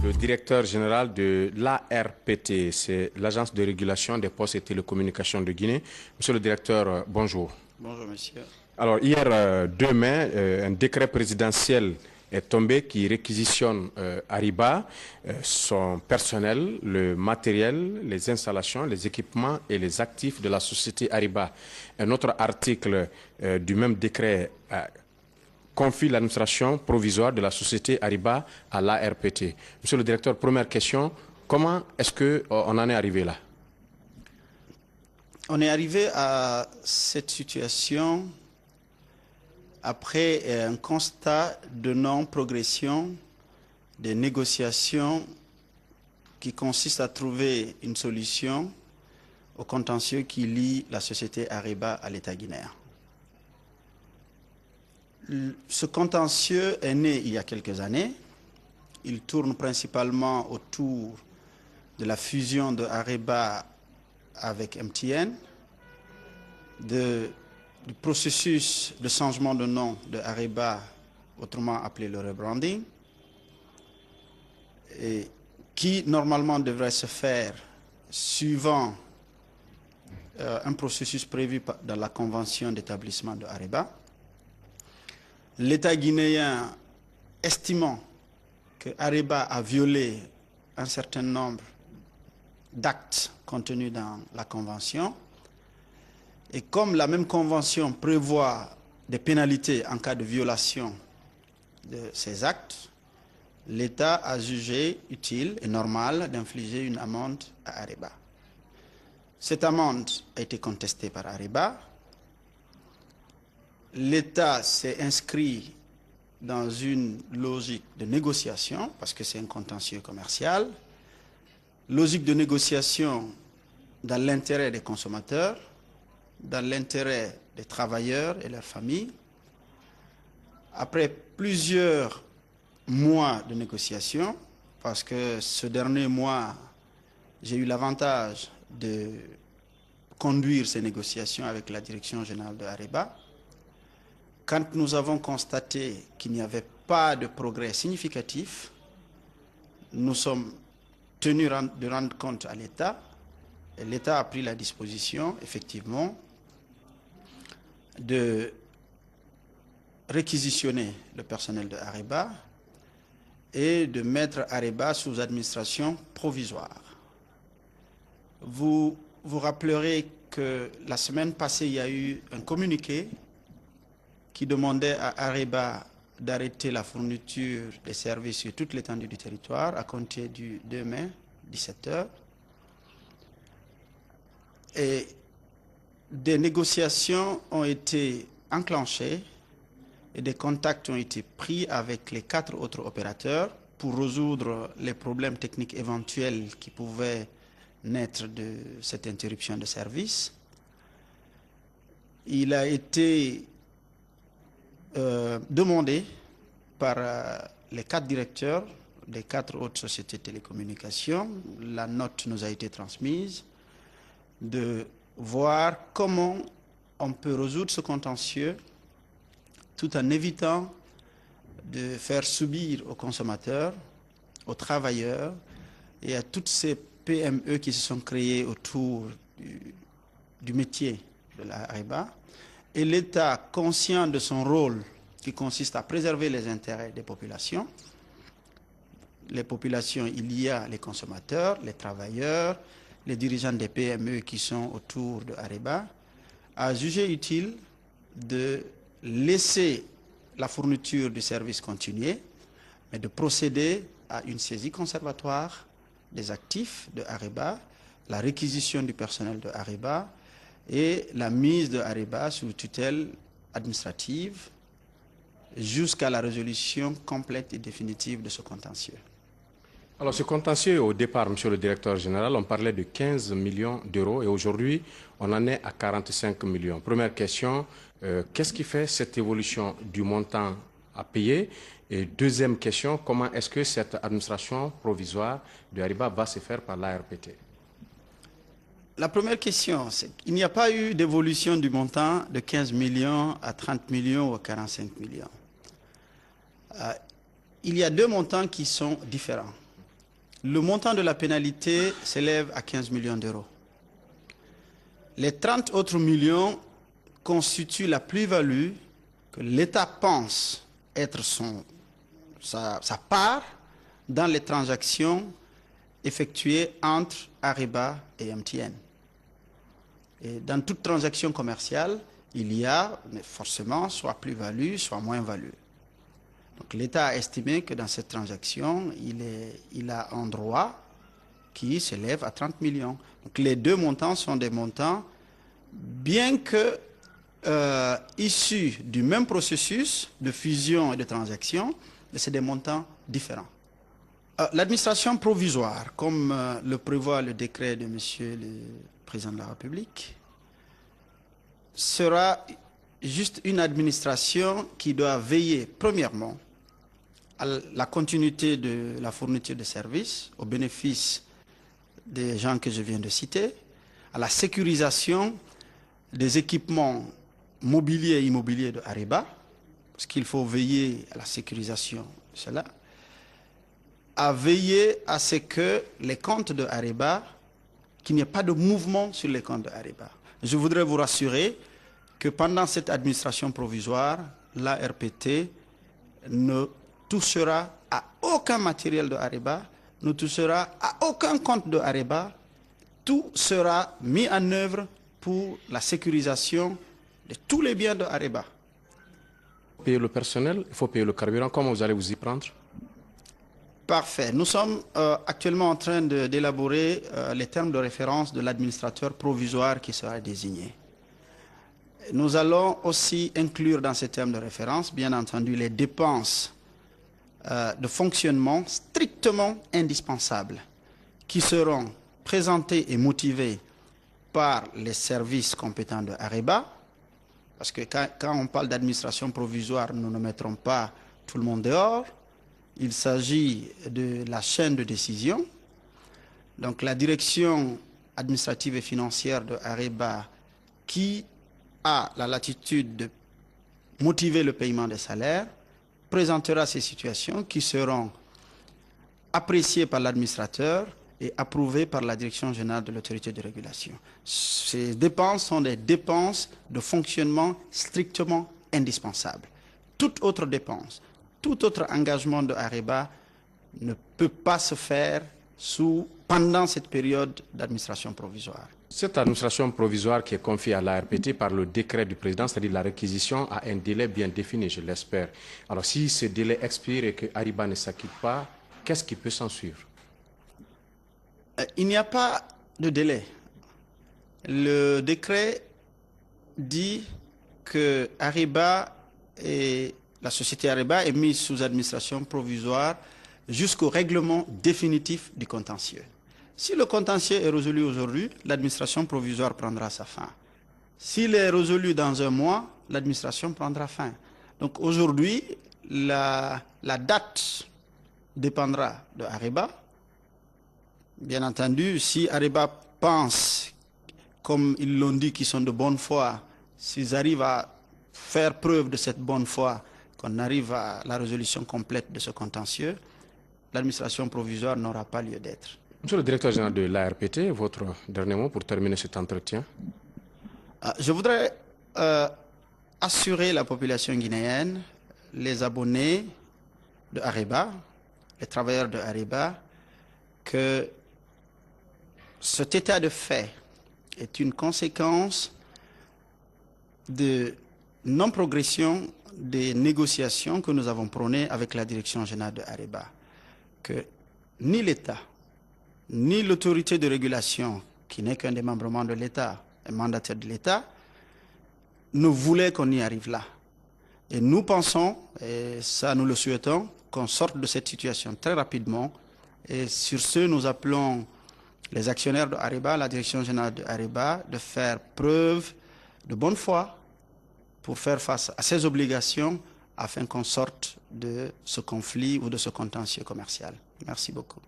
le directeur général de l'ARPT, c'est l'Agence de régulation des postes et télécommunications de Guinée. Monsieur le directeur, bonjour. Bonjour, monsieur. Alors, hier 2 mai, un décret présidentiel est tombé qui réquisitionne Ariba, son personnel, le matériel, les installations, les équipements et les actifs de la société Ariba. Un autre article du même décret confie l'administration provisoire de la société Ariba à l'ARPT. Monsieur le directeur, première question, comment est-ce qu'on en est arrivé là? On est arrivé à cette situation après un constat de non-progression des négociations qui consiste à trouver une solution au contentieux qui lie la société Ariba à l'État guinéen. Ce contentieux est né il y a quelques années. Il tourne principalement autour de la fusion de Ariba avec MTN, du processus de changement de nom de Ariba, autrement appelé le rebranding, et qui normalement devrait se faire suivant un processus prévu dans la convention d'établissement de Ariba. L'État guinéen, estimant que Ariba a violé un certain nombre d'actes contenus dans la convention, et comme la même convention prévoit des pénalités en cas de violation de ces actes, l'État a jugé utile et normal d'infliger une amende à Ariba. Cette amende a été contestée par Ariba. L'État s'est inscrit dans une logique de négociation, parce que c'est un contentieux commercial, logique de négociation dans l'intérêt des consommateurs, dans l'intérêt des travailleurs et leurs familles. Après plusieurs mois de négociation, parce que ce dernier mois, j'ai eu l'avantage de conduire ces négociations avec la direction générale de Ariba. Quand nous avons constaté qu'il n'y avait pas de progrès significatif, nous sommes tenus de rendre compte à l'État, et l'État a pris la disposition, effectivement, de réquisitionner le personnel de Ariba et de mettre Ariba sous administration provisoire. Vous vous rappellerez que la semaine passée, il y a eu un communiqué qui demandait à Ariba d'arrêter la fourniture des services sur toute l'étendue du territoire à compter du 2 mai, 17 h. Et des négociations ont été enclenchées et des contacts ont été pris avec les 4 autres opérateurs pour résoudre les problèmes techniques éventuels qui pouvaient naître de cette interruption de service. Il a été demandé par les 4 directeurs des 4 autres sociétés de télécommunications, la note nous a été transmise, de voir comment on peut résoudre ce contentieux tout en évitant de faire subir aux consommateurs, aux travailleurs et à toutes ces PME qui se sont créées autour du métier de la Ariba. Et l'État, conscient de son rôle qui consiste à préserver les intérêts des populations, il y a les consommateurs, les travailleurs, les dirigeants des PME qui sont autour de Ariba, a jugé utile de laisser la fourniture du service continuer, mais de procéder à une saisie conservatoire des actifs de Ariba, la réquisition du personnel de Ariba et la mise de Ariba sous tutelle administrative jusqu'à la résolution complète et définitive de ce contentieux. Alors, ce contentieux, au départ, monsieur le directeur général, on parlait de 15 millions d'euros et aujourd'hui, on en est à 45 millions. Première question, qu'est-ce qui fait cette évolution du montant à payer? Et deuxième question, comment est-ce que cette administration provisoire de Ariba va se faire par l'ARPT? La première question, c'est qu'il n'y a pas eu d'évolution du montant de 15 millions à 30 millions ou à 45 millions. Il y a 2 montants qui sont différents. le montant de la pénalité s'élève à 15 millions d'euros. Les 30 autres millions constituent la plus-value que l'État pense être sa part dans les transactions effectuées entre Ariba et MTN. Et dans toute transaction commerciale, il y a forcément soit plus-value, soit moins-value. Donc l'État a estimé que dans cette transaction, il a un droit qui s'élève à 30 millions. Donc les deux montants sont des montants, bien que issus du même processus de fusion et de transaction, mais c'est des montants différents. L'administration provisoire, comme le prévoit le décret de Monsieur le Président de la République, sera juste une administration qui doit veiller, premièrement, à la continuité de la fourniture de services au bénéfice des gens que je viens de citer, à la sécurisation des équipements mobiliers et immobiliers de Ariba, parce qu'il faut veiller à la sécurisation de cela, à veiller à ce que les comptes de Ariba, qu'il n'y ait pas de mouvement sur les comptes de Ariba. Je voudrais vous rassurer que pendant cette administration provisoire, l'ARPT ne touchera à aucun matériel de Ariba, ne touchera à aucun compte de Ariba. Tout sera mis en œuvre pour la sécurisation de tous les biens de Ariba. Il faut payer le personnel, il faut payer le carburant. Comment vous allez vous y prendre? Parfait. Nous sommes actuellement en train d'élaborer les termes de référence de l'administrateur provisoire qui sera désigné. Nous allons aussi inclure dans ces termes de référence, bien entendu, les dépenses de fonctionnement strictement indispensables qui seront présentées et motivées par les services compétents de Ariba, parce que quand on parle d'administration provisoire, nous ne mettrons pas tout le monde dehors. Il s'agit de la chaîne de décision. Donc la direction administrative et financière de Ariba qui a la latitude de motiver le paiement des salaires présentera ces situations qui seront appréciées par l'administrateur et approuvées par la direction générale de l'autorité de régulation. Ces dépenses sont des dépenses de fonctionnement strictement indispensables. Toute autre dépense, tout autre engagement de Ariba ne peut pas se faire pendant cette période d'administration provisoire. Cette administration provisoire qui est confiée à l'ARPT par le décret du président, c'est-à-dire la réquisition, a un délai bien défini, je l'espère. Alors si ce délai expire et que Ariba ne s'acquitte pas, qu'est-ce qui peut s'en suivre? Il n'y a pas de délai. Le décret dit que Ariba et la société Ariba est mise sous administration provisoire jusqu'au règlement définitif du contentieux. Si le contentieux est résolu aujourd'hui, l'administration provisoire prendra sa fin. S'il est résolu dans un mois, l'administration prendra fin. Donc aujourd'hui, la date dépendra de Ariba. Bien entendu, si Ariba pense, comme ils l'ont dit, qu'ils sont de bonne foi, s'ils arrivent à faire preuve de cette bonne foi, qu'on arrive à la résolution complète de ce contentieux, l'administration provisoire n'aura pas lieu d'être. Monsieur le directeur général de l'ARPT, votre dernier mot pour terminer cet entretien? Je voudrais assurer la population guinéenne, les abonnés de Ariba, les travailleurs de Ariba, que cet état de fait est une conséquence de non-progression des négociations que nous avons prônées avec la direction générale de Ariba. Que ni l'État, ni l'autorité de régulation, qui n'est qu'un démembrement de l'État, un mandataire de l'État, ne voulait qu'on y arrive là. Et nous pensons, et ça nous le souhaitons, qu'on sorte de cette situation très rapidement. Et sur ce, nous appelons les actionnaires de Ariba, la direction générale de Ariba, de faire preuve de bonne foi pour faire face à ces obligations afin qu'on sorte de ce conflit ou de ce contentieux commercial. Merci beaucoup.